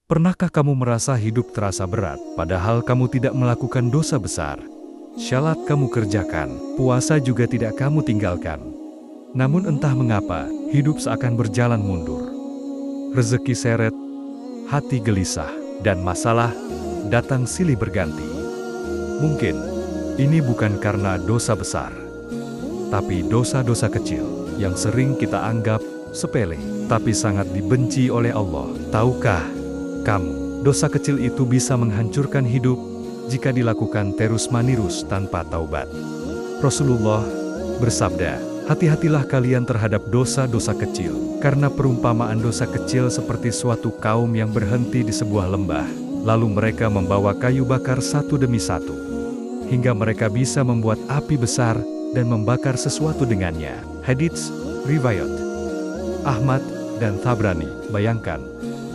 Pernahkah kamu merasa hidup terasa berat, padahal kamu tidak melakukan dosa besar? Syalat kamu kerjakan, puasa juga tidak kamu tinggalkan. Namun entah mengapa, hidup seakan berjalan mundur. Rezeki seret, hati gelisah, dan masalah datang silih berganti. Mungkin ini bukan karena dosa besar, tapi dosa-dosa kecil yang sering kita anggap sepele, tapi sangat dibenci oleh Allah. Tahukah kamu, dosa kecil itu bisa menghancurkan hidup jika dilakukan terus-menerus tanpa taubat. Rasulullah bersabda, "Hati-hatilah kalian terhadap dosa-dosa kecil, karena perumpamaan dosa kecil seperti suatu kaum yang berhenti di sebuah lembah, lalu mereka membawa kayu bakar satu demi satu, hingga mereka bisa membuat api besar dan membakar sesuatu dengannya." Hadits riwayat Ahmad dan Tabrani. Bayangkan,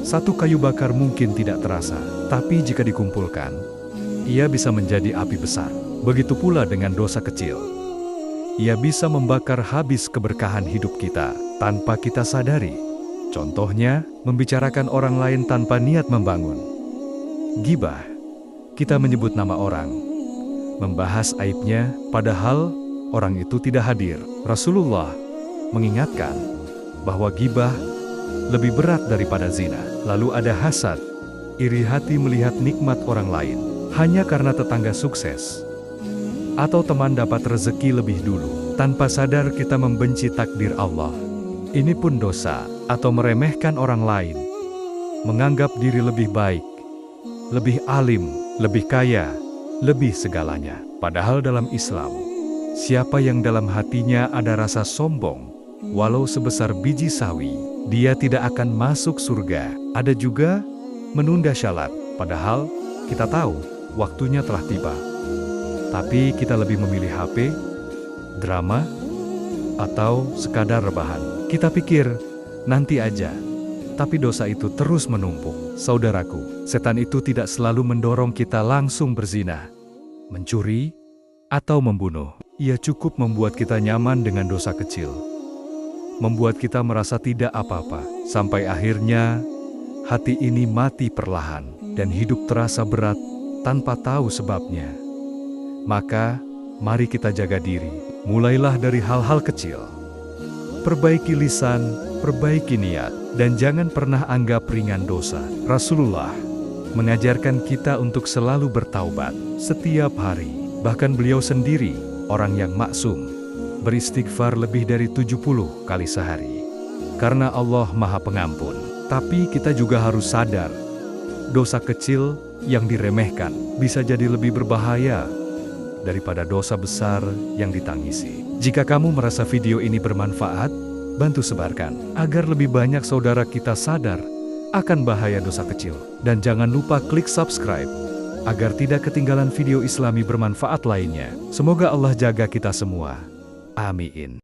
satu kayu bakar mungkin tidak terasa, tapi jika dikumpulkan, ia bisa menjadi api besar. Begitu pula dengan dosa kecil. Ia bisa membakar habis keberkahan hidup kita tanpa kita sadari. Contohnya, membicarakan orang lain tanpa niat membangun. Ghibah, kita menyebut nama orang, membahas aibnya, padahal orang itu tidak hadir. Rasulullah mengingatkan bahwa ghibah lebih berat daripada zina. Lalu ada hasad, iri hati melihat nikmat orang lain hanya karena tetangga sukses atau teman dapat rezeki lebih dulu. Tanpa sadar kita membenci takdir Allah. Ini pun dosa, atau meremehkan orang lain, menganggap diri lebih baik, lebih alim, lebih kaya, lebih segalanya. Padahal dalam Islam, siapa yang dalam hatinya ada rasa sombong, walau sebesar biji sawi, dia tidak akan masuk surga. Ada juga menunda syalat, padahal kita tahu waktunya telah tiba. Tapi kita lebih memilih HP, drama, atau sekadar rebahan. Kita pikir, nanti aja. Tapi dosa itu terus menumpuk. Saudaraku, setan itu tidak selalu mendorong kita langsung berzina, mencuri, atau membunuh. Ia cukup membuat kita nyaman dengan dosa kecil, membuat kita merasa tidak apa-apa, sampai akhirnya hati ini mati perlahan, dan hidup terasa berat tanpa tahu sebabnya. Maka, mari kita jaga diri. Mulailah dari hal-hal kecil. Perbaiki lisan, perbaiki niat, dan jangan pernah anggap ringan dosa. Rasulullah mengajarkan kita untuk selalu bertaubat setiap hari. Bahkan beliau sendiri, orang yang maksum, beristighfar lebih dari 70 kali sehari. Karena Allah Maha Pengampun. Tapi kita juga harus sadar, dosa kecil yang diremehkan bisa jadi lebih berbahaya daripada dosa besar yang ditangisi. Jika kamu merasa video ini bermanfaat, bantu sebarkan agar lebih banyak saudara kita sadar akan bahaya dosa kecil. Dan jangan lupa klik subscribe agar tidak ketinggalan video Islami bermanfaat lainnya. Semoga Allah jaga kita semua. Amin.